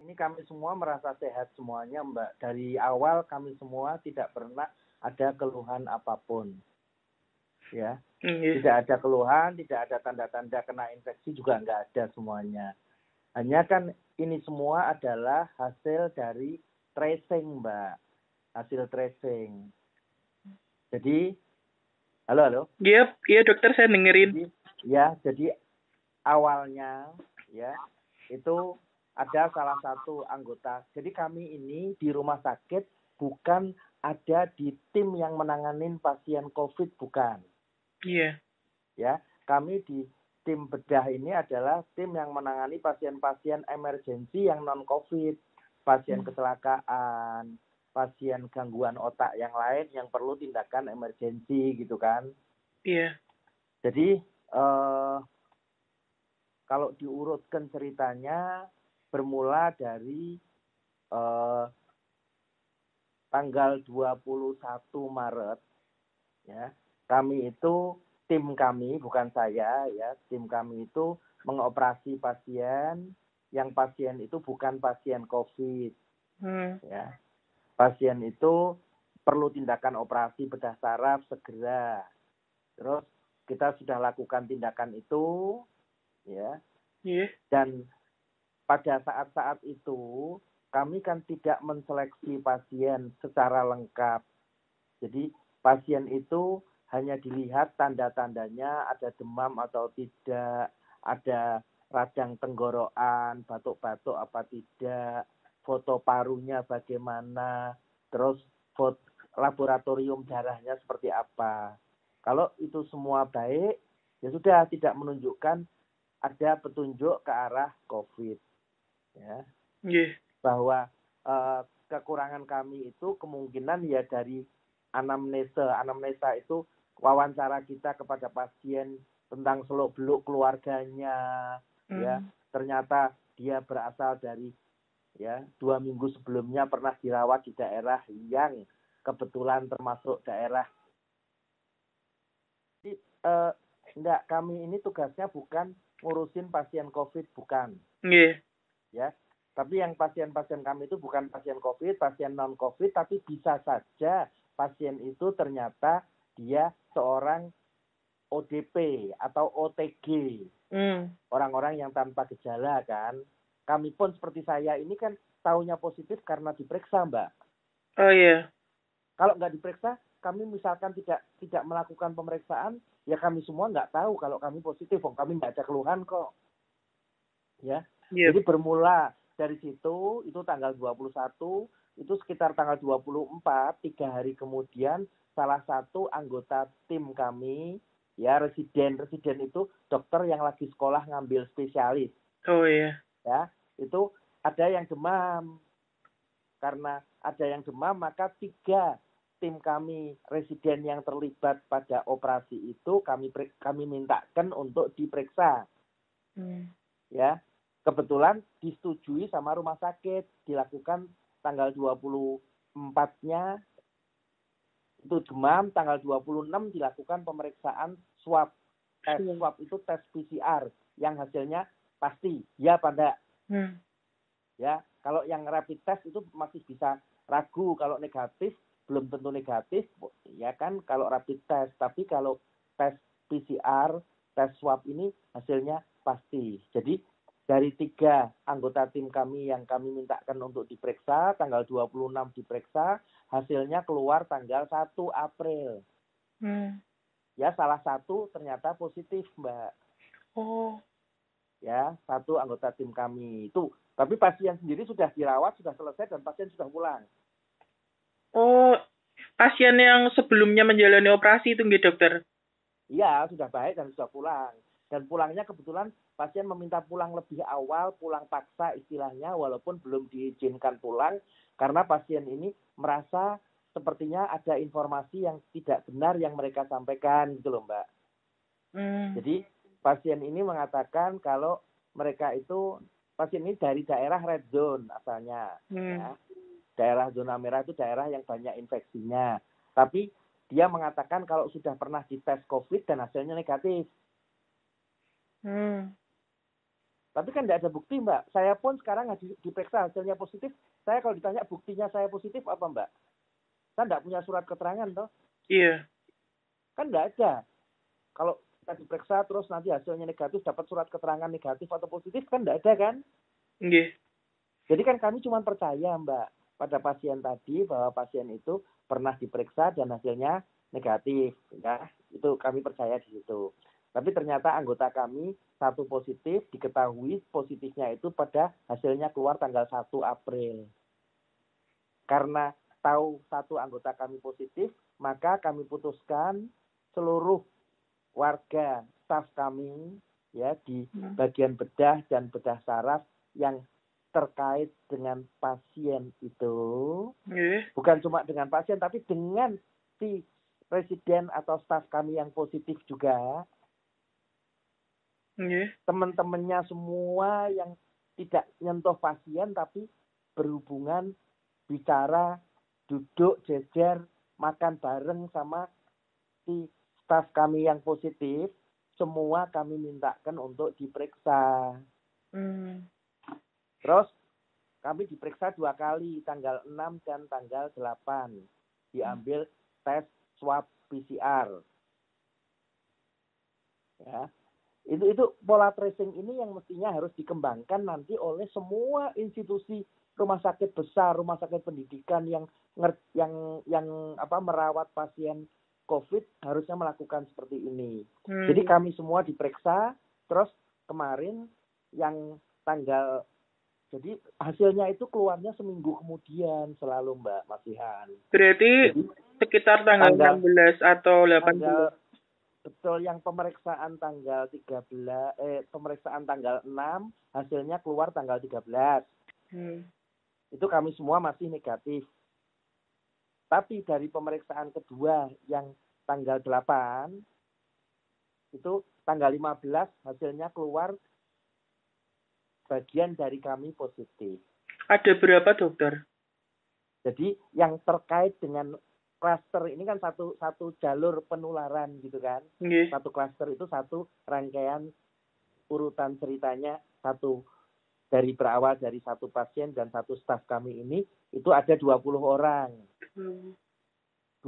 ini kami semua merasa sehat semuanya, Mbak. Dari awal kami semua tidak pernah ada keluhan apapun. Ya. Tidak ada keluhan, tidak ada tanda-tanda kena infeksi juga nggak ada semuanya. Hanya kan ini semua adalah hasil dari tracing, Mbak. Hasil tracing. Jadi, halo? Iya, dokter, saya dengerin. Jadi awalnya ya itu ada salah satu anggota. Jadi kami ini di rumah sakit bukan ada di tim yang menanganin pasien COVID, bukan. Iya. Ya, kami di tim bedah ini adalah tim yang menangani pasien-pasien emergensi yang non-COVID, pasien kecelakaan, pasien gangguan otak yang lain yang perlu tindakan emergensi gitu kan. Iya. Jadi kalau diurutkan ceritanya bermula dari tanggal 21 Maret ya. Kami itu tim kami, bukan saya ya, tim kami itu mengoperasi pasien yang pasien itu bukan pasien COVID. Ya. Pasien itu perlu tindakan operasi bedah saraf segera. Terus kita sudah lakukan tindakan itu ya. Dan pada saat-saat itu kami kan tidak menseleksi pasien secara lengkap. Jadi pasien itu hanya dilihat tanda-tandanya, ada demam atau tidak, ada radang tenggorokan, batuk-batuk apa tidak, foto parunya bagaimana, terus foto laboratorium darahnya seperti apa. Kalau itu semua baik, ya sudah tidak menunjukkan ada petunjuk ke arah COVID. Ya. Bahwa kekurangan kami itu kemungkinan ya dari anamnesa itu wawancara kita kepada pasien tentang seluk-beluk keluarganya, ya ternyata dia berasal dari 2 minggu sebelumnya pernah dirawat di daerah yang kebetulan termasuk daerah. Jadi enggak, kami ini tugasnya bukan ngurusin pasien COVID, bukan. Ya. Tapi yang pasien-pasien kami itu bukan pasien COVID, pasien non-COVID, tapi bisa saja pasien itu ternyata dia seorang ODP atau OTG. Orang-orang yang tanpa gejala kan. Kami pun seperti saya ini kan taunya positif karena diperiksa, Mbak. Oh iya. Kalau nggak diperiksa, kami misalkan tidak melakukan pemeriksaan, ya kami semua nggak tahu kalau kami positif. Kami nggak ada keluhan kok. Ya. Jadi bermula dari situ, itu tanggal 21, itu sekitar tanggal 24, 3 hari kemudian, salah satu anggota tim kami, ya residen itu dokter yang lagi sekolah ngambil spesialis. Oh iya. Ya, itu ada yang demam. Karena ada yang demam, maka 3 tim kami residen yang terlibat pada operasi itu kami mintakan untuk diperiksa. Ya. Kebetulan disetujui sama rumah sakit, dilakukan tanggal 24-nya itu demam, tanggal 26 dilakukan pemeriksaan swab. Tes swab itu tes PCR yang hasilnya pasti ya pada. Ya, kalau yang rapid test itu masih bisa ragu, kalau negatif belum tentu negatif, ya kan kalau rapid test, tapi kalau tes PCR, tes swab ini hasilnya pasti. Jadi dari 3 anggota tim kami yang kami mintakan untuk diperiksa, tanggal 26 diperiksa, hasilnya keluar tanggal 1 April. Ya, salah satu ternyata positif, Mbak. Oh. Ya, 1 anggota tim kami itu. Tapi pasien sendiri sudah dirawat, sudah selesai, dan pasien sudah pulang. Oh, pasien yang sebelumnya menjalani operasi itu nggih, dokter? Iya, sudah baik dan sudah pulang. Dan pulangnya kebetulan pasien meminta pulang lebih awal, pulang paksa istilahnya, walaupun belum diizinkan pulang, karena pasien ini merasa sepertinya ada informasi yang tidak benar yang mereka sampaikan, gitu loh, Mbak. Jadi pasien ini mengatakan kalau mereka itu, pasien ini dari daerah red zone asalnya. Ya. Daerah zona merah itu daerah yang banyak infeksinya. Tapi dia mengatakan kalau sudah pernah dites COVID dan hasilnya negatif. Tapi kan tidak ada bukti, Mbak. Saya pun sekarang diperiksa hasilnya positif. Saya kalau ditanya buktinya saya positif apa, Mbak? Saya tidak punya surat keterangan, toh. Iya. Kan tidak ada. Kalau kita diperiksa terus nanti hasilnya negatif, dapat surat keterangan negatif atau positif, kan tidak ada, kan? Iya. Jadi kan kami cuma percaya, Mbak, pada pasien tadi bahwa pasien itu pernah diperiksa dan hasilnya negatif. Ya, itu kami percaya di situ. Tapi ternyata anggota kami satu positif, diketahui positifnya itu pada hasilnya keluar tanggal 1 April. Karena tahu satu anggota kami positif, maka kami putuskan seluruh warga staf kami ya di bagian bedah dan bedah saraf yang terkait dengan pasien itu, bukan cuma dengan pasien tapi dengan si residen atau staf kami yang positif juga, teman-temannya semua yang tidak nyentuh pasien tapi berhubungan, bicara, duduk, jejer, makan bareng sama si staf kami yang positif, semua kami mintakan untuk diperiksa. Terus kami diperiksa 2 kali, tanggal 6 dan tanggal 8. Diambil tes swab PCR. Ya. Itu pola tracing ini yang mestinya harus dikembangkan nanti oleh semua institusi rumah sakit besar, rumah sakit pendidikan yang merawat pasien COVID harusnya melakukan seperti ini. Jadi kami semua diperiksa, terus kemarin yang jadi hasilnya itu keluarnya seminggu kemudian selalu, Mbak Masihan. Berarti jadi, sekitar tanggal 16 atau 18. Betul, yang pemeriksaan tanggal 6, hasilnya keluar tanggal 13. Itu kami semua masih negatif. Tapi dari pemeriksaan kedua yang tanggal 8, itu tanggal 15 hasilnya keluar bagian dari kami positif. Ada berapa, dokter? Jadi yang terkait dengan klaster ini kan satu jalur penularan gitu kan. Satu klaster itu satu rangkaian urutan ceritanya, satu dari berawal dari satu pasien dan satu staf kami ini itu ada 20 orang. 20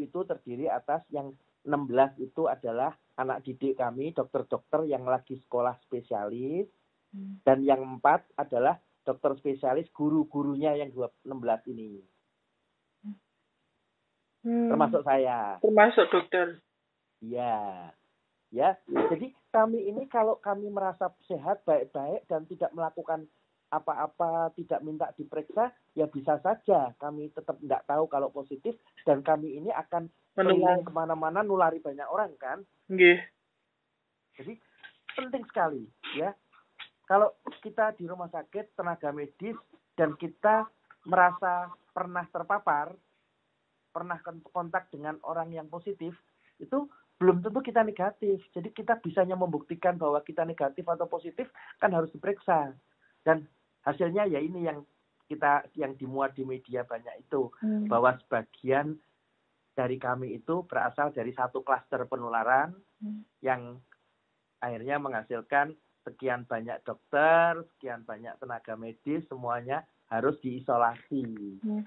itu terdiri atas yang 16 itu adalah anak didik kami, dokter-dokter yang lagi sekolah spesialis. Dan yang 4 adalah dokter spesialis, guru-gurunya yang 16 ini. Termasuk saya. Termasuk dokter. Iya. Ya, jadi kami ini kalau kami merasa sehat, baik-baik dan tidak melakukan apa-apa, tidak minta diperiksa, ya bisa saja kami tetap tidak tahu kalau positif dan kami ini akan keliling kemana-mana nulari banyak orang kan. Jadi penting sekali ya. Kalau kita di rumah sakit, tenaga medis, dan kita merasa pernah terpapar, pernah kontak dengan orang yang positif, itu belum tentu kita negatif. Jadi kita bisanya membuktikan bahwa kita negatif atau positif, kan harus diperiksa. Dan hasilnya ya ini yang dimuat di media banyak itu, bahwa sebagian dari kami itu berasal dari satu klaster penularan, yang akhirnya menghasilkan sekian banyak dokter, sekian banyak tenaga medis, semuanya harus diisolasi.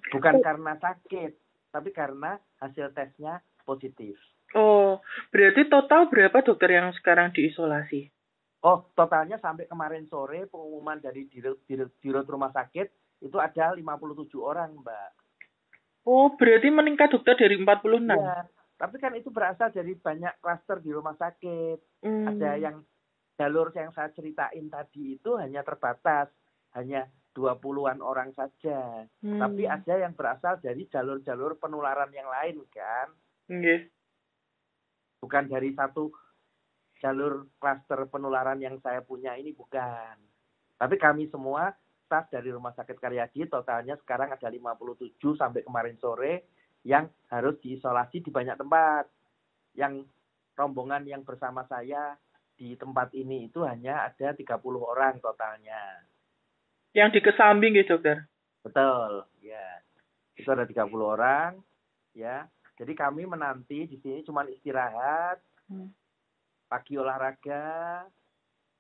Bukan karena sakit, tapi karena hasil tesnya positif. Oh, berarti total berapa dokter yang sekarang diisolasi? Oh, totalnya sampai kemarin sore pengumuman dari dirut rumah sakit, itu ada 57 orang, Mbak. Oh, berarti meningkat dokter dari 46? Iya, tapi kan itu berasal dari banyak klaster di rumah sakit. Ada yang jalur yang saya ceritain tadi itu hanya terbatas, hanya 20-an orang saja. Tapi ada yang berasal dari jalur-jalur penularan yang lain kan. Bukan dari satu jalur klaster penularan yang saya punya ini, bukan. Tapi kami semua, staf dari Rumah Sakit Karyadi, totalnya sekarang ada 57 sampai kemarin sore yang harus diisolasi di banyak tempat. Yang rombongan yang bersama saya di tempat ini itu hanya ada 30 orang totalnya. Yang di Kesamping gitu, dokter? Betul, ya. Itu ada 30 orang, ya. Jadi kami menanti di sini cuma istirahat, pagi olahraga,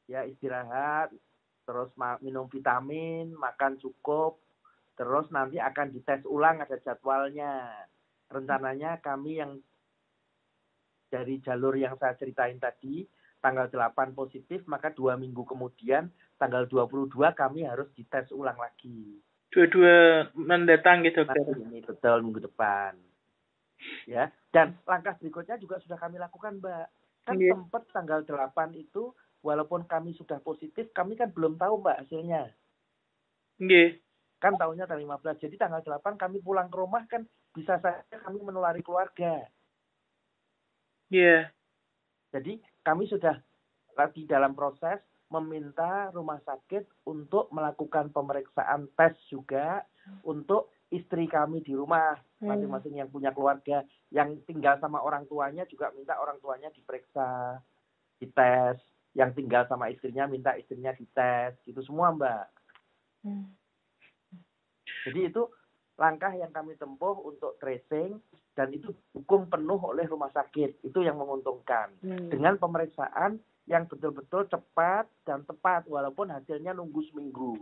ya istirahat, terus minum vitamin, makan cukup, terus nanti akan dites ulang, ada jadwalnya. Rencananya kami yang dari jalur yang saya ceritain tadi, tanggal 8 positif, maka 2 minggu kemudian, tanggal 22 kami harus dites ulang lagi. Dua-dua mendatang gitu, dokter. Ini betul minggu depan. Ya, dan langkah berikutnya juga sudah kami lakukan, Mbak. Kan sempat tanggal 8 itu, walaupun kami sudah positif, kami kan belum tahu, Mbak, hasilnya. Kan tahunya tanggal 15. Jadi tanggal 8 kami pulang ke rumah kan bisa saja kami menulari keluarga. Jadi kami sudah lagi dalam proses meminta rumah sakit untuk melakukan pemeriksaan tes juga untuk istri kami di rumah, masing-masing yang punya keluarga, yang tinggal sama orang tuanya juga minta orang tuanya diperiksa, dites, yang tinggal sama istrinya minta istrinya dites, gitu semua, Mbak. Jadi itu langkah yang kami tempuh untuk tracing, dan itu didukung penuh oleh rumah sakit. Itu yang menguntungkan. Dengan pemeriksaan yang betul-betul cepat dan tepat, walaupun hasilnya nunggu seminggu.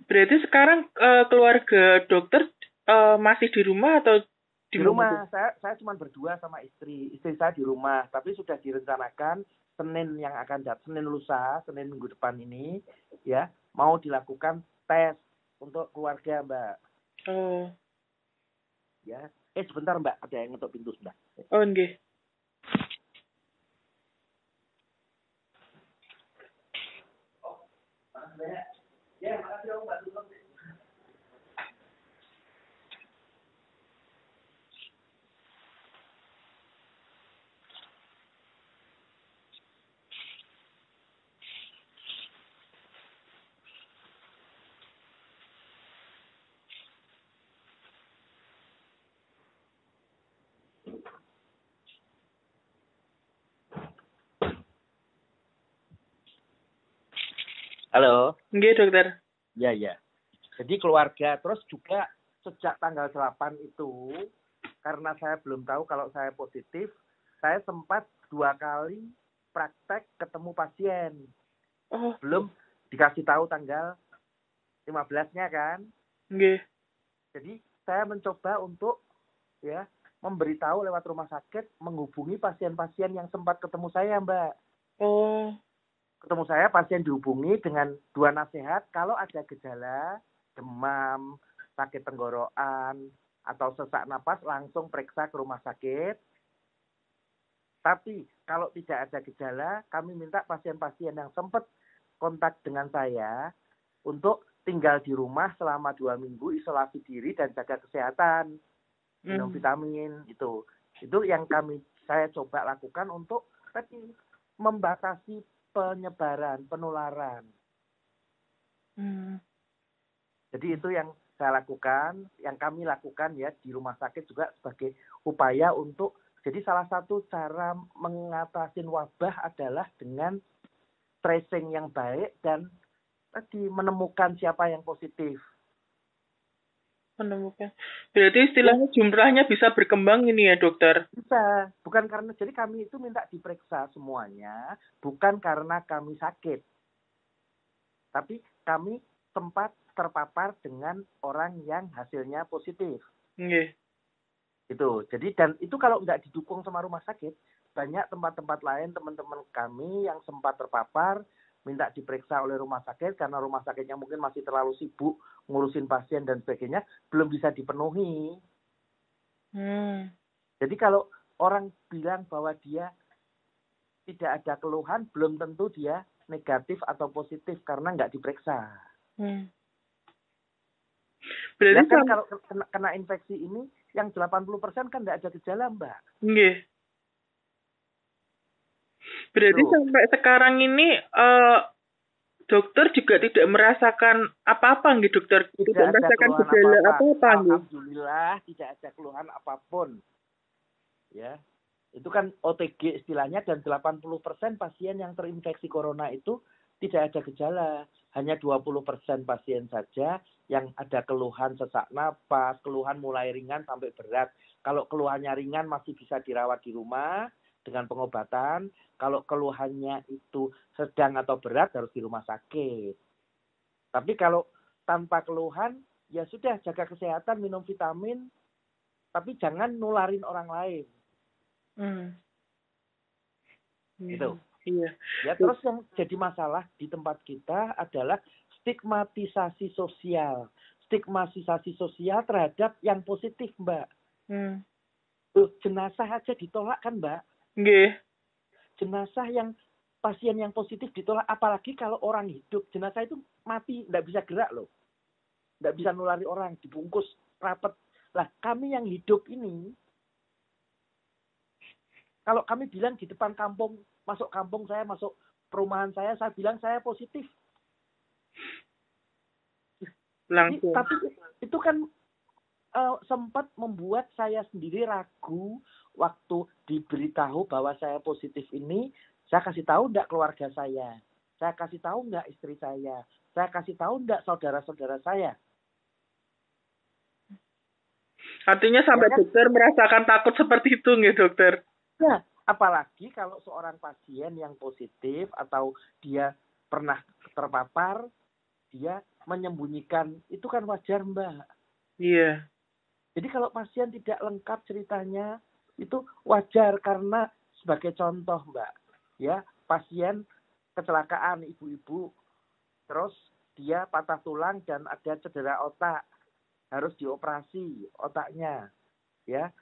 Berarti sekarang keluarga dokter masih di rumah atau di rumah? Saya cuma berdua sama istri. Istri saya di rumah, tapi sudah direncanakan Senin yang akan datang, Senin lusa, Senin minggu depan ini, ya, mau dilakukan tes untuk keluarga, Mbak. Ya, sebentar, Mbak, ada yang ngetok pintu sebentar. Nggih. Ya, makasih Om, Mbak. Halo. Nggih, dokter. Ya. Jadi keluarga, terus juga sejak tanggal 8 itu, karena saya belum tahu kalau saya positif, saya sempat 2 kali praktek ketemu pasien. Belum dikasih tahu tanggal 15-nya kan. Nggih. Jadi saya mencoba untuk memberitahu lewat rumah sakit, menghubungi pasien-pasien yang sempat ketemu saya, Mbak. Ketemu saya, pasien dihubungi dengan 2 nasihat, kalau ada gejala, demam, sakit tenggorokan, atau sesak napas, langsung periksa ke rumah sakit. Tapi kalau tidak ada gejala, kami minta pasien-pasien yang sempat kontak dengan saya untuk tinggal di rumah selama 2 minggu, isolasi diri dan jaga kesehatan, minum vitamin, itu yang saya coba lakukan untuk tadi membatasi penyebaran, penularan. Jadi itu yang saya lakukan, yang kami lakukan ya di rumah sakit juga sebagai upaya untuk, jadi salah satu cara mengatasi wabah adalah dengan tracing yang baik dan tadi menemukan siapa yang positif. Menemukan. Berarti istilahnya jumlahnya bisa berkembang ini ya, dokter? Bisa. Bukan karena, jadi kami itu minta diperiksa semuanya, bukan karena kami sakit. Tapi kami sempat terpapar dengan orang yang hasilnya positif. Gitu. Jadi, dan itu kalau nggak didukung sama rumah sakit, banyak tempat-tempat lain, teman-teman kami yang sempat terpapar, minta diperiksa oleh rumah sakit, karena rumah sakitnya mungkin masih terlalu sibuk ngurusin pasien dan sebagainya, belum bisa dipenuhi. Jadi kalau orang bilang bahwa dia tidak ada keluhan, belum tentu dia negatif atau positif, karena nggak diperiksa. Berarti kan kalau kena infeksi ini, yang 80% kan nggak ada gejala, Mbak. Nggih. Berarti sampai sekarang ini dokter juga tidak merasakan apa-apa nggih, dokter? Tidak merasakan gejala apa-apa nggih? Alhamdulillah tidak ada keluhan apapun. Ya. Itu kan OTG istilahnya, dan 80% pasien yang terinfeksi corona itu tidak ada gejala. Hanya 20% pasien saja yang ada keluhan sesak napas, keluhan mulai ringan sampai berat. Kalau keluhannya ringan masih bisa dirawat di rumah, dengan pengobatan. Kalau keluhannya itu sedang atau berat harus di rumah sakit. Tapi kalau tanpa keluhan, ya sudah jaga kesehatan, minum vitamin, tapi jangan nularin orang lain. Gitu. Iya. Ya, terus yang jadi masalah di tempat kita adalah stigmatisasi sosial. Stigmatisasi sosial terhadap yang positif, Mbak. Jenazah aja ditolak kan, Mbak? Nggih. Jenazah yang pasien yang positif ditolak, apalagi kalau orang hidup. Jenazah itu mati, nggak bisa gerak loh. Nggak bisa nulari orang, dibungkus rapet. Lah, kami yang hidup ini, kalau kami bilang di depan kampung saya, masuk perumahan saya bilang saya positif. Langsung. Tapi itu kan sempat membuat saya sendiri ragu waktu diberitahu bahwa saya positif ini. Saya kasih tahu enggak keluarga saya kasih tahu enggak istri saya kasih tahu enggak saudara-saudara saya. Artinya sampai ya, dokter merasakan takut seperti itu nggih, dokter? Nah, apalagi kalau seorang pasien yang positif atau dia pernah terpapar, dia menyembunyikan, itu kan wajar, Mbak. Iya. Jadi kalau pasien tidak lengkap ceritanya, itu wajar karena sebagai contoh, Mbak, ya, pasien kecelakaan ibu-ibu, terus dia patah tulang dan ada cedera otak, harus dioperasi otaknya, ya.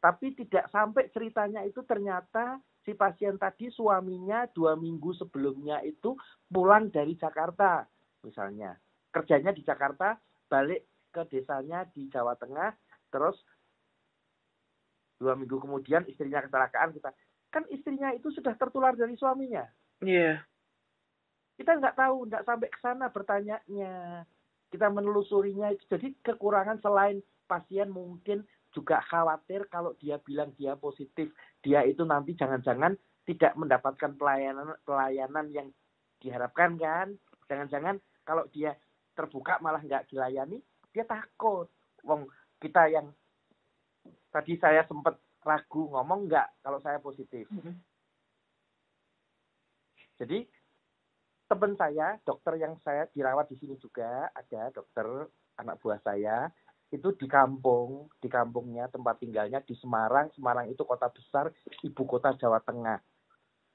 Tapi tidak sampai ceritanya itu ternyata si pasien tadi suaminya 2 minggu sebelumnya itu pulang dari Jakarta, misalnya. Kerjanya di Jakarta, balik ke desanya di Jawa Tengah, terus 2 minggu kemudian istrinya kecelakaan. Kan istrinya itu sudah tertular dari suaminya. Iya. Yeah. Kita nggak tahu, nggak sampai ke sana bertanyanya. Kita menelusurinya. Jadi kekurangan selain pasien mungkin juga khawatir kalau dia bilang dia positif, dia itu nanti jangan-jangan tidak mendapatkan pelayanan yang diharapkan kan. Jangan-jangan kalau dia terbuka malah nggak dilayani, dia takut. Wong kita yang tadi saya sempat ragu ngomong nggak kalau saya positif. Jadi teman saya, dokter yang saya dirawat di sini juga ada dokter anak buah saya. Itu di kampungnya tempat tinggalnya di Semarang. Semarang itu kota besar, ibu kota Jawa Tengah.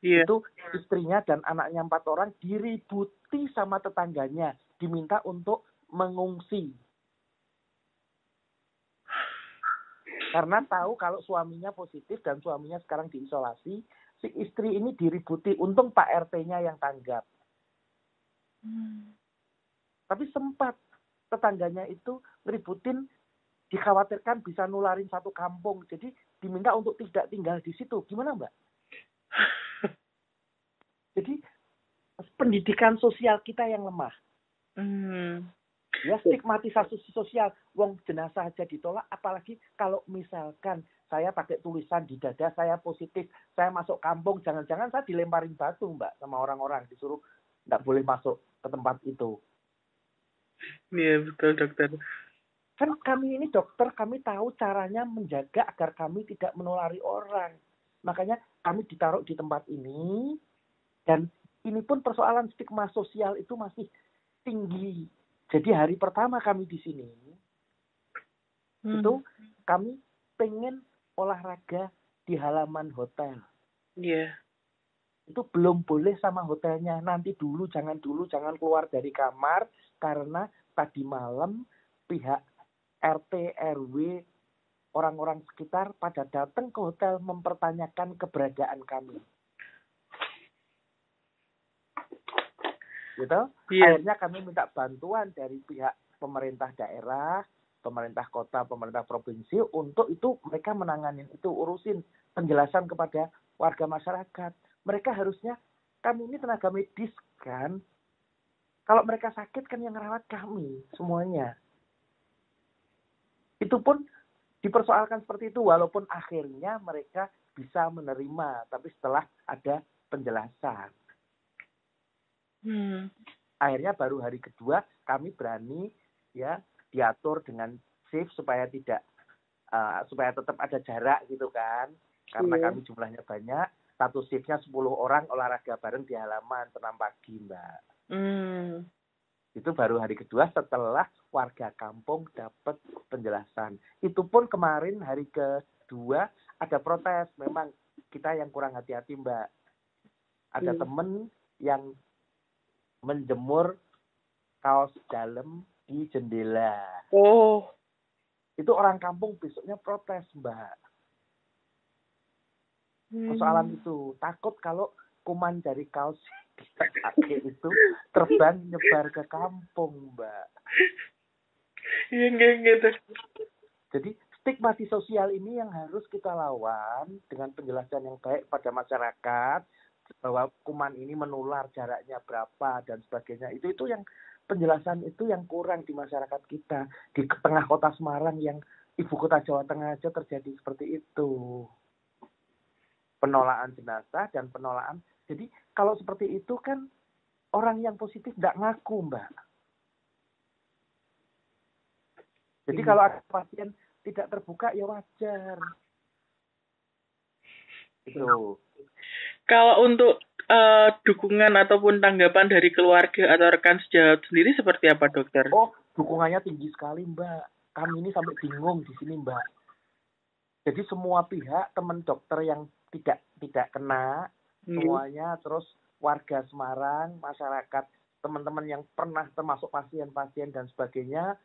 Yeah. Itu istrinya dan anaknya 4 orang diributi sama tetangganya, diminta untuk mengungsi. Karena tahu kalau suaminya positif dan suaminya sekarang diisolasi, si istri ini diributi. Untung Pak RT-nya yang tanggap. Tapi sempat tetangganya itu ngeributin, dikhawatirkan bisa nularin satu kampung. Jadi diminta untuk tidak tinggal di situ. Gimana, Mbak? Jadi pendidikan sosial kita yang lemah. Ya, stigmatisasi sosial. Wong jenazah aja ditolak, apalagi kalau misalkan saya pakai tulisan di dada saya positif, saya masuk kampung, jangan-jangan saya dilemparin batu, Mbak, sama orang-orang, disuruh nggak boleh masuk ke tempat itu. Iya, betul, dokter. Kan kami ini dokter, kami tahu caranya menjaga agar kami tidak menulari orang. Makanya kami ditaruh di tempat ini, dan ini pun persoalan stigma sosial itu masih tinggi. Jadi hari pertama kami di sini, itu kami pengen olahraga di halaman hotel. Iya. Itu belum boleh sama hotelnya. Nanti dulu, jangan keluar dari kamar, karena tadi malam pihak RT, RW, orang-orang sekitar pada datang ke hotel mempertanyakan keberadaan kami. Gitu? Yeah. Akhirnya kami minta bantuan dari pihak pemerintah daerah, pemerintah kota, pemerintah provinsi, untuk itu mereka menangani itu, urusin penjelasan kepada warga masyarakat. Mereka harusnya, kami ini tenaga medis kan, kalau mereka sakit kan yang merawat kami semuanya. Itu pun dipersoalkan seperti itu, walaupun akhirnya mereka bisa menerima, tapi setelah ada penjelasan. Akhirnya baru hari kedua kami berani ya diatur dengan safe supaya tidak supaya tetap ada jarak gitu kan. Karena kami jumlahnya banyak, satu shiftnya 10 orang olahraga bareng di halaman senam pagi, Mbak. Itu baru hari kedua setelah warga kampung dapat penjelasan. Itu pun kemarin hari kedua ada protes. Memang kita yang kurang hati-hati, Mbak. Ada temen yang menjemur kaos dalam di jendela. Itu orang kampung besoknya protes, Mbak. Persoalan itu takut kalau kuman dari kaos dipakai itu terbang nyebar ke kampung, Mbak. Gitu. Jadi stigmati sosial ini yang harus kita lawan dengan penjelasan yang baik pada masyarakat bahwa kuman ini menular, jaraknya berapa dan sebagainya. Itu yang penjelasan itu yang kurang di masyarakat kita. Di tengah kota Semarang yang ibu kota Jawa Tengah aja terjadi seperti itu. Penolakan jenazah dan penolakan. Jadi kalau seperti itu kan orang yang positif tidak ngaku, Mbak. Jadi kalau ada pasien tidak terbuka ya wajar. Itu. Kalau untuk dukungan ataupun tanggapan dari keluarga atau rekan sejawat sendiri seperti apa, dokter? Dukungannya tinggi sekali, Mbak. Kami ini sampai bingung di sini, Mbak. Jadi semua pihak, teman dokter yang tidak kena, semuanya, terus warga Semarang, masyarakat, teman-teman yang pernah termasuk pasien-pasien dan sebagainya,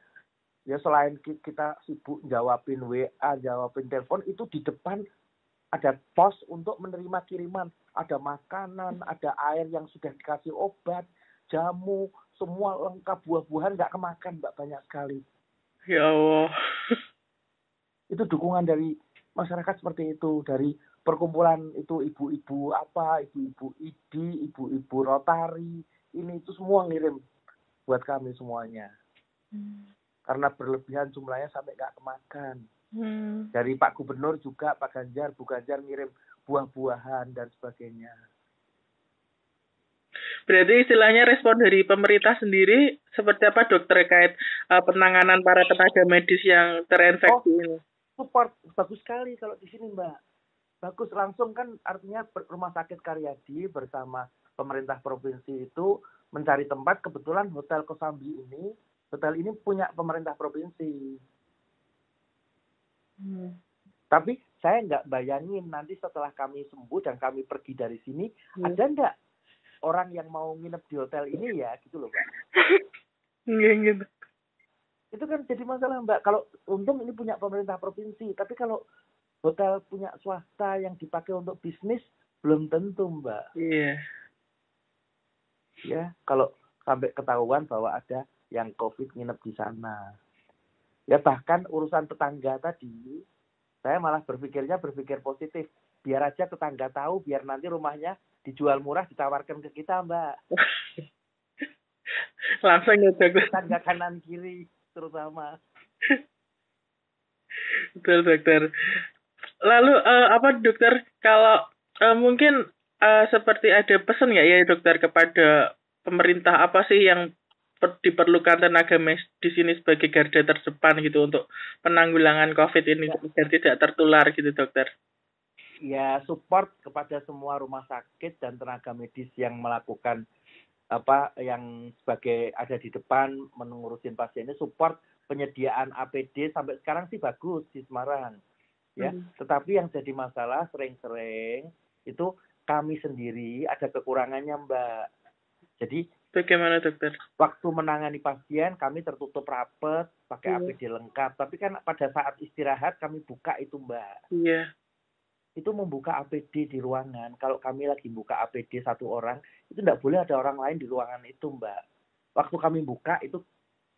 ya selain kita sibuk jawabin WA, jawabin telepon, itu di depan ada pos untuk menerima kiriman, ada makanan, ada air yang sudah dikasih obat, jamu, semua lengkap, buah-buahan nggak kemakan, Mbak, banyak sekali. Ya Allah. Itu dukungan dari masyarakat seperti itu, dari perkumpulan itu ibu-ibu ibu-ibu ID, ibu-ibu Rotari, ini itu semua ngirim buat kami semuanya. Karena berlebihan jumlahnya sampai nggak kemakan. Dari Pak Gubernur juga, Pak Ganjar, Bu Ganjar ngirim buah-buahan dan sebagainya. Berarti istilahnya respon dari pemerintah sendiri seperti apa, dokter, terkait penanganan para tenaga medis yang terinfeksi ini? Support bagus sekali kalau di sini, Mbak. Bagus, langsung kan artinya Rumah Sakit Karyadi bersama pemerintah provinsi itu mencari tempat. Kebetulan Hotel Kosambi ini punya pemerintah provinsi. Tapi saya nggak bayangin nanti setelah kami sembuh dan kami pergi dari sini, ada nggak orang yang mau nginep di hotel ini ya, gitu loh, Mbak. Gitu. Itu kan jadi masalah, Mbak. Kalau untung ini punya pemerintah provinsi, tapi kalau hotel punya swasta yang dipakai untuk bisnis, belum tentu, Mbak. Iya. Ya, kalau sampai ketahuan bahwa ada yang COVID nginep di sana. Ya, bahkan urusan tetangga tadi, saya malah berpikir positif. Biar aja tetangga tahu, biar nanti rumahnya dijual murah, ditawarkan ke kita, Mbak. Langsung ya, dokter. Tetangga kanan kiri, terutama. Betul, dokter. Lalu dokter, kalau mungkin seperti ada pesan nggak ya, dokter, kepada pemerintah, apa sih yang diperlukan tenaga medis ini sebagai garda terdepan gitu untuk penanggulangan COVID ini agar tidak tertular gitu, dokter? Ya, support kepada semua rumah sakit dan tenaga medis yang melakukan yang sebagai ada di depan mengurusin pasien ini, support penyediaan APD sampai sekarang sih bagus di Semarang. Ya, tetapi yang jadi masalah sering-sering itu kami sendiri ada kekurangannya, Mbak. Jadi bagaimana, dokter? Waktu menangani pasien kami tertutup rapat, pakai APD lengkap. Tapi kan pada saat istirahat kami buka itu, Mbak. Iya. Itu membuka APD di ruangan. Kalau kami lagi buka APD satu orang, itu tidak boleh ada orang lain di ruangan itu, Mbak. Waktu kami buka itu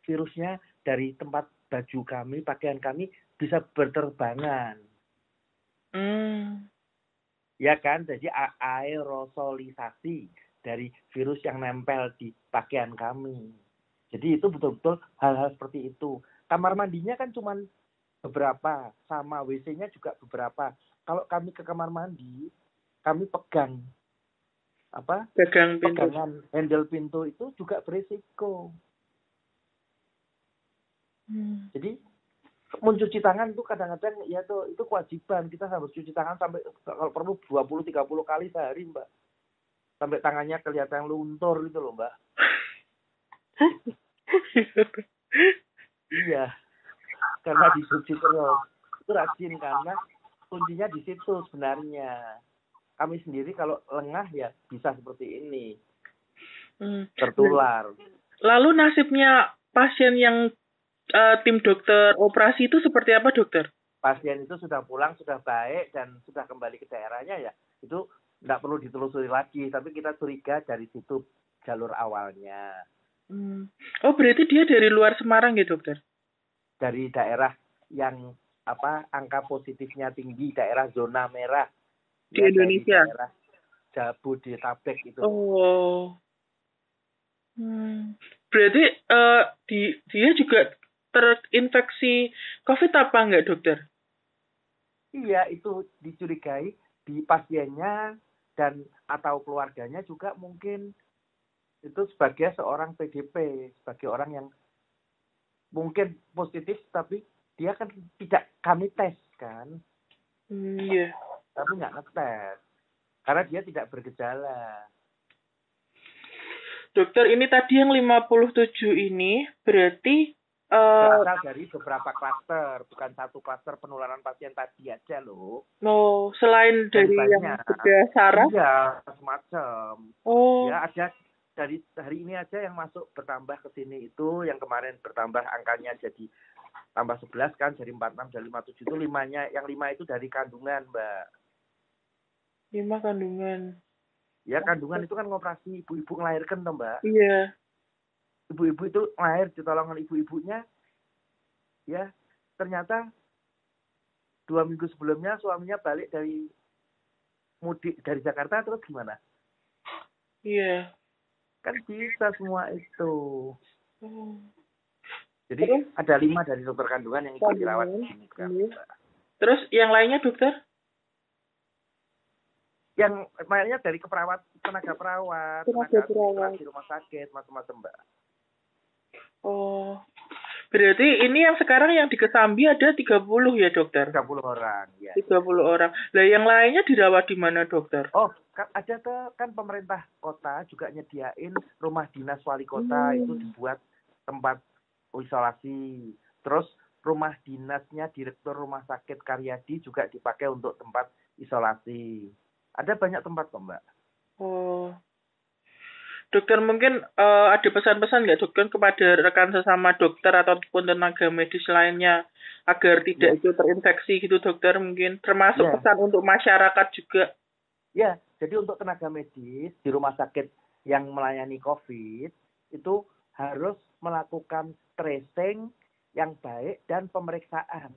virusnya dari tempat baju kami, pakaian kami bisa berterbangan. Ya kan, jadi aerosolisasi dari virus yang nempel di pakaian kami. Jadi itu betul-betul hal-hal seperti itu. Kamar mandinya kan cuma beberapa, sama WC-nya juga beberapa. Kalau kami ke kamar mandi, kami pegangan handle pintu itu juga berisiko. Jadi mencuci tangan itu kadang-kadang ya itu kewajiban, kita harus cuci tangan sampai kalau perlu 20-30 kali sehari, Mbak. Sampai tangannya kelihatan luntur gitu loh, Mbak. Iya, karena dicuci terus. Itu rajin karena kuncinya di situ sebenarnya. Kami sendiri kalau lengah ya bisa seperti ini. Tertular. Lalu nasibnya pasien yang tim dokter operasi itu seperti apa, dokter? Pasien itu sudah pulang, sudah baik, dan sudah kembali ke daerahnya ya, itu tidak perlu ditelusuri lagi, tapi kita curiga dari situ jalur awalnya. Oh, berarti dia dari luar Semarang ya, dokter? Dari daerah yang angka positifnya tinggi, daerah zona merah. Di Indonesia? Dari daerah Jabodetabek itu. Oh. Berarti dia juga terinfeksi COVID apa enggak, dokter? Iya, itu dicurigai di pasiennya dan atau keluarganya juga mungkin itu sebagai seorang PDP, sebagai orang yang mungkin positif tapi dia kan tidak kami tes kan. Iya. Tapi nggak ngetes karena dia tidak bergejala. Dokter, ini tadi yang 57 ini berarti berasal dari beberapa klaster, bukan satu klaster penularan pasien tadi aja loh. Oh, selain dari yang sudah saraf? Iya, semacam. Oh. Ya, ada dari hari ini aja yang masuk bertambah ke sini itu, yang kemarin bertambah angkanya jadi tambah 11 kan, jadi 46 dan 57 itu 5-nya, yang 5 itu dari kandungan, Mbak. 5 kandungan. Ya, kandungan itu kan ngoperasi ibu-ibu ngelahirkan toh, Mbak. Iya. Ibu-ibu itu lahir ditolong oleh ibu-ibunya. Ya, ternyata 2 minggu sebelumnya suaminya balik dari mudik dari Jakarta, terus gimana? Iya. Kan bisa semua itu. Jadi terus, ada 5 dari dokter kandungan yang ikut dirawat di sini. Terus yang lainnya, dokter? Yang lainnya dari tenaga perawat, tenaga di rumah sakit, macam-macam, Mbak. Oh. Berarti ini yang sekarang yang di Kesambi ada 30 ya, dokter? 30 orang, ya. 30 orang. Lah yang lainnya dirawat di mana, dokter? Oh, ada kan pemerintah kota juga nyediain rumah dinas wali kota itu dibuat tempat isolasi. Terus rumah dinasnya direktur rumah sakit Karyadi juga dipakai untuk tempat isolasi. Ada banyak tempat kok, Mbak. Oh. Dokter, mungkin ada pesan-pesan nggak, dokter, kepada rekan sesama dokter ataupun tenaga medis lainnya agar tidak itu terinfeksi gitu, dokter, mungkin? Termasuk pesan untuk masyarakat juga. Ya, jadi untuk tenaga medis di rumah sakit yang melayani COVID itu harus melakukan tracing yang baik dan pemeriksaan.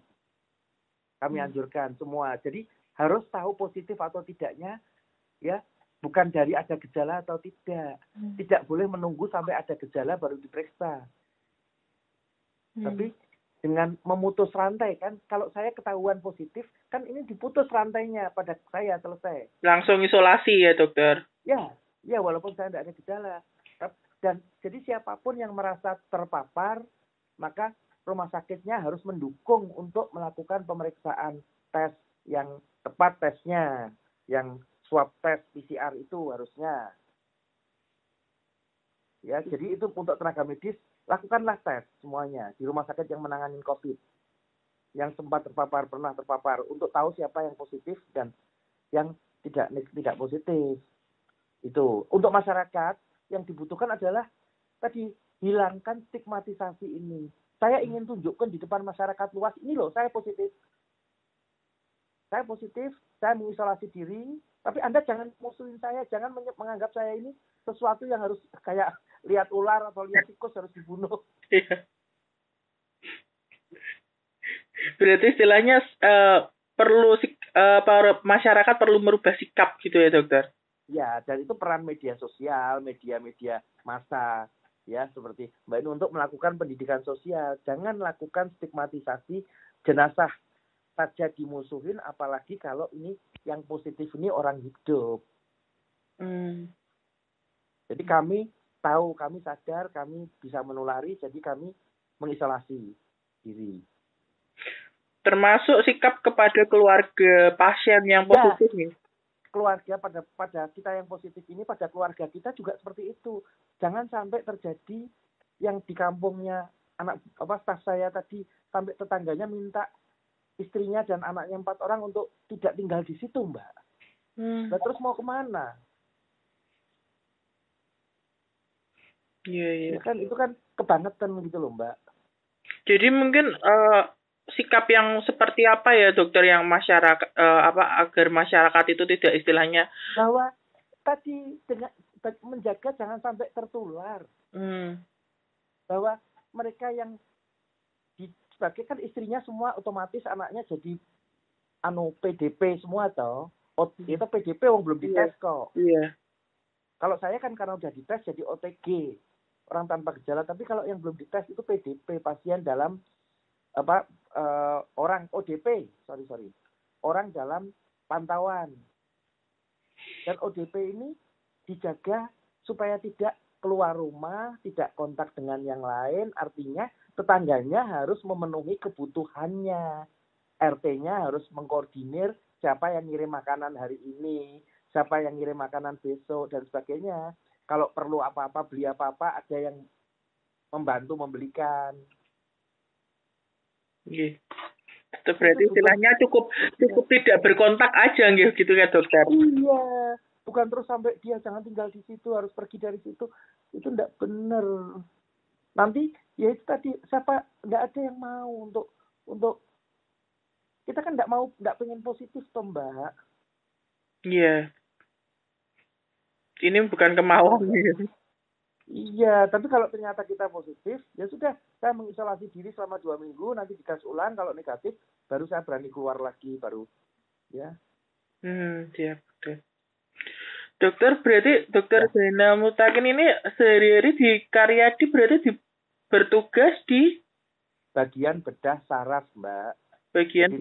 Kami anjurkan semua. Jadi harus tahu positif atau tidaknya, ya, bukan dari ada gejala atau tidak. Tidak boleh menunggu sampai ada gejala baru diperiksa. Tapi dengan memutus rantai kan, kalau saya ketahuan positif, kan ini diputus rantainya pada saya, selesai. Langsung isolasi ya, dokter? Ya, walaupun saya tidak ada gejala. Dan jadi siapapun yang merasa terpapar, maka rumah sakitnya harus mendukung untuk melakukan pemeriksaan tes yang tepat tesnya, yang swab test PCR itu harusnya. Ya, jadi itu untuk tenaga medis, lakukanlah tes semuanya di rumah sakit yang menangani COVID. Yang sempat terpapar, pernah terpapar, untuk tahu siapa yang positif dan yang tidak positif. Itu. Untuk masyarakat, yang dibutuhkan adalah tadi, hilangkan stigmatisasi ini. Saya ingin tunjukkan di depan masyarakat luas, ini loh, saya positif. Saya positif, saya mengisolasi diri, tapi Anda jangan musuhin saya, jangan menganggap saya ini sesuatu yang harus kayak lihat ular atau lihat tikus harus dibunuh. Berarti istilahnya masyarakat perlu merubah sikap gitu ya, dokter? Ya, dan itu peran media sosial, media massa, ya, seperti Mbak ini untuk melakukan pendidikan sosial. Jangan lakukan stigmatisasi jenazah saja dimusuhin, apalagi kalau ini yang positif ini orang hidup. Jadi kami tahu, kami sadar, kami bisa menulari, jadi kami mengisolasi diri. Termasuk sikap kepada keluarga pasien yang positif nih. Keluarga pada kita yang positif ini, pada keluarga kita juga seperti itu. Jangan sampai terjadi yang di kampungnya staf saya tadi, sampai tetangganya minta istrinya dan anaknya 4 orang untuk tidak tinggal di situ, Mbak. Nah, terus mau kemana? Iya. Ya kan itu kan kebangetan gitu loh, Mbak. Jadi mungkin sikap yang seperti apa ya dokter yang masyarakat agar masyarakat itu tidak istilahnya bahwa tadi dengan menjaga jangan sampai tertular. Bahwa mereka yang sebagai kan istrinya semua otomatis anaknya jadi PDP semua toh. Itu PDP wong belum dites kok. Iya. Kalau saya kan karena udah dites jadi OTG, orang tanpa gejala, tapi kalau yang belum dites itu PDP, pasien dalam orang ODP, orang dalam pantauan. Dan ODP ini dijaga supaya tidak keluar rumah, tidak kontak dengan yang lain, artinya tetangganya harus memenuhi kebutuhannya. RT-nya harus mengkoordinir siapa yang ngirim makanan hari ini, siapa yang ngirim makanan besok, dan sebagainya. Kalau perlu apa-apa, beli apa-apa, ada yang membantu membelikan. Iya. Itu berarti istilahnya cukup tidak berkontak aja gitu ya dokter. Iya, bukan terus sampai dia jangan tinggal di situ, harus pergi dari situ. Itu enggak benar. Nanti ya itu tadi siapa enggak ada yang mau untuk kita kan enggak pengen positif toh, Mbak. Iya. Ini bukan kemauan. Iya, tapi kalau ternyata kita positif, ya sudah, saya mengisolasi diri selama 2 minggu, nanti dites ulang, kalau negatif, baru saya berani keluar lagi, baru, ya. Siap, dokter. Berarti Dokter Zainal Mutakin ini sehari-hari di Karyadi berarti bertugas di bagian bedah saraf, Mbak. Bagian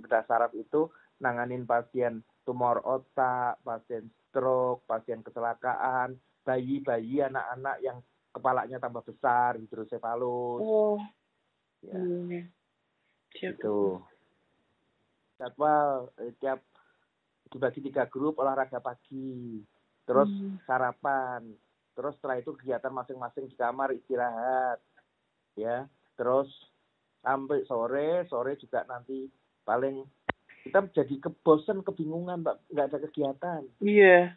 bedah saraf itu nanganin pasien tumor otak, pasien stroke, pasien kecelakaan, bayi-bayi, anak-anak yang kepalanya tambah besar, hidrosefalus. Ya. Gitu. Jadwal tiap dibagi 3 grup olahraga pagi, terus sarapan, terus setelah itu kegiatan masing-masing di kamar istirahat, ya, terus sampai sore juga nanti paling kita jadi kebosan, kebingungan, Mbak, nggak ada kegiatan. Iya.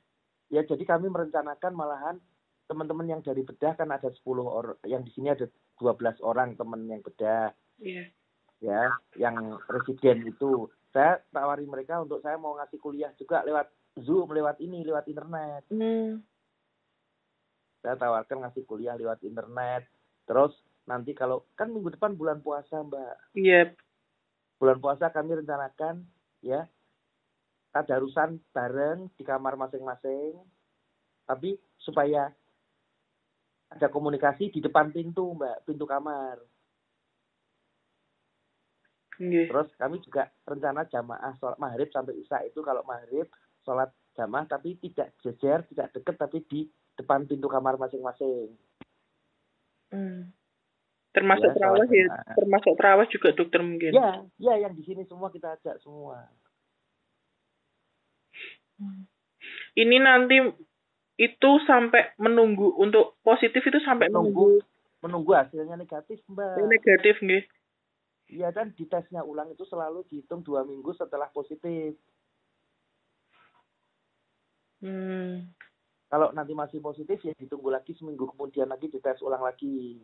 Ya, jadi kami merencanakan malahan teman-teman yang dari bedah kan ada 10 orang, yang di sini ada 12 orang teman yang bedah. Iya. Ya, yang residen itu. Saya tawari mereka untuk saya mau ngasih kuliah juga lewat Zoom, lewat internet. Saya tawarkan ngasih kuliah lewat internet. Terus nanti kalau kan minggu depan bulan puasa, Mbak. Iya. Bulan puasa kami rencanakan ya tadarusan bareng di kamar masing-masing, tapi supaya ada komunikasi di depan pintu, Mbak, pintu kamar. Terus kami juga rencana jamaah sholat maghrib sampai isya itu, kalau maghrib sholat jamaah tapi tidak jejer, tidak deket, tapi di depan pintu kamar masing-masing. Termasuk terawih ya, termasuk terawih juga dokter mungkin. Ya, yang di sini semua kita ajak semua. Ini nanti itu sampai menunggu untuk positif itu sampai menunggu hasilnya negatif, Mbak. Negatif nggih. Iya kan, di tesnya ulang itu selalu dihitung 2 minggu setelah positif. Kalau nanti masih positif ya ditunggu lagi seminggu kemudian lagi dites ulang lagi.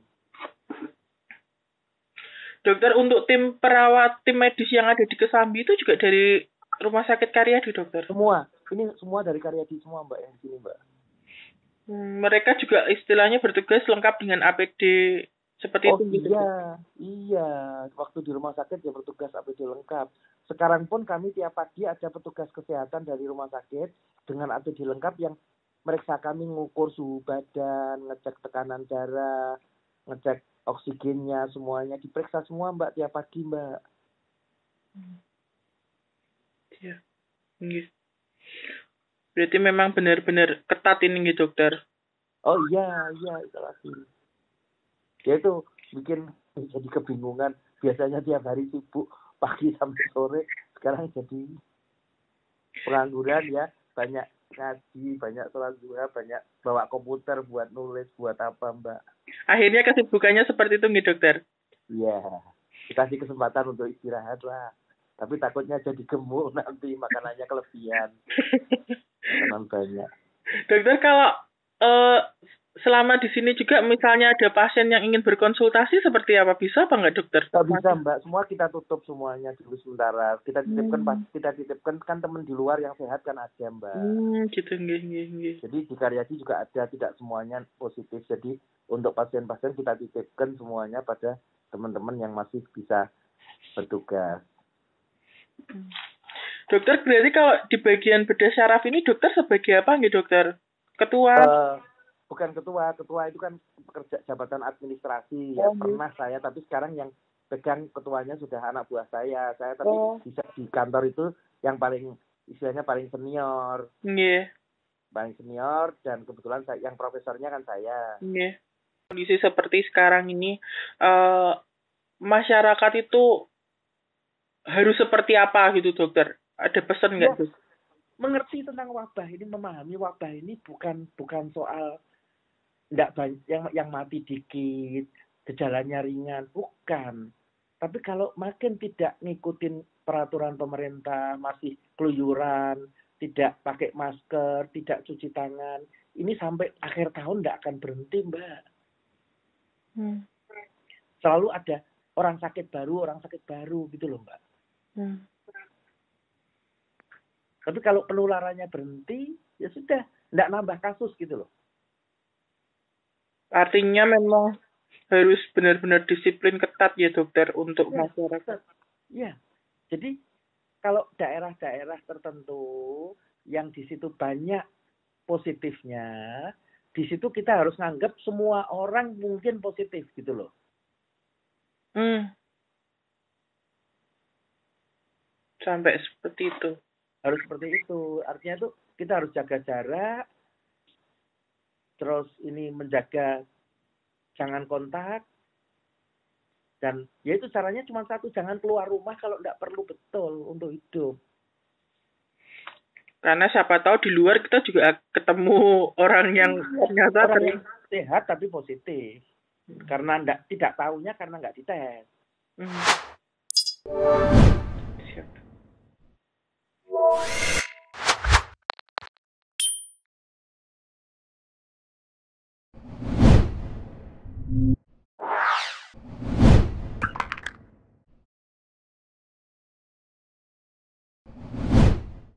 Dokter, untuk tim perawat, tim medis yang ada di Kesambi itu juga dari Rumah Sakit Karyadi, dokter? Semua. Ini semua dari Karyadi semua, Mbak, yang di sini, Mbak. Mereka juga istilahnya bertugas lengkap dengan APD seperti itu. Iya. Waktu di rumah sakit ya bertugas APD lengkap. Sekarang pun kami tiap pagi ada petugas kesehatan dari rumah sakit dengan APD lengkap yang meriksa kami, ngukur suhu badan, ngecek tekanan darah, ngecek oksigennya, semuanya diperiksa semua, Mbak, tiap pagi, Mbak. Iya. Berarti memang benar-benar ketat ini nih, dokter. Oh iya, itu lagi. Ya itu bikin jadi kebingungan. Biasanya tiap hari sibuk pagi sampai sore, sekarang jadi pengangguran ya, banyak ngaji, banyak sholat duha, banyak bawa komputer buat nulis, buat apa Mbak. Akhirnya kesibukannya seperti itu nih dokter? Iya, dikasih kesempatan untuk istirahat lah. Tapi takutnya jadi gemuk nanti, makanannya kelebihan. Makanan banyak. Dokter, kalau selama di sini juga misalnya ada pasien yang ingin berkonsultasi seperti apa, bisa apa nggak dokter? Nggak bisa Mbak, semua kita tutup semuanya dulu sementara. Kita titipkan kan teman di luar yang sehat kan ada Mbak. Gitu, nggih. Jadi di Karyadi juga ada, tidak semuanya positif. Jadi untuk pasien-pasien kita titipkan semuanya pada teman-teman yang masih bisa bertugas. Dokter, berarti kalau di bagian bedah syaraf ini dokter sebagai apa nih dokter? Ketua? Bukan ketua itu kan pekerja jabatan administrasi ya. Pernah saya, tapi sekarang yang pegang ketuanya sudah anak buah saya. Saya tapi bisa di kantor itu yang paling istilahnya paling senior. Nggih. Paling senior, dan kebetulan saya, yang profesornya kan saya. Nggih. Kondisi seperti sekarang ini masyarakat itu harus seperti apa gitu dokter? Ada pesan nggak tuh? Mengerti tentang wabah ini, memahami wabah ini bukan soal enggak banyak yang mati dikit, gejalanya ringan, bukan. Tapi kalau makin tidak ngikutin peraturan pemerintah, masih keluyuran, tidak pakai masker, tidak cuci tangan, ini sampai akhir tahun enggak akan berhenti, Mbak. Selalu ada orang sakit baru gitu loh, Mbak. Tapi kalau penularannya berhenti, ya sudah, enggak nambah kasus gitu loh. Artinya memang harus benar-benar disiplin ketat ya dokter untuk masyarakat. Ya, jadi kalau daerah-daerah tertentu yang di situ banyak positifnya, di situ kita harus nganggap semua orang mungkin positif gitu loh. Sampai seperti itu. Harus seperti itu. Artinya tuh kita harus jaga jarak, terus ini menjaga jangan kontak, dan ya itu caranya cuma satu, jangan keluar rumah kalau tidak perlu betul untuk hidup. Karena siapa tahu di luar kita juga ketemu orang yang ternyata orang yang sehat tapi positif. Karena tidak tahunya karena nggak dites. Siap.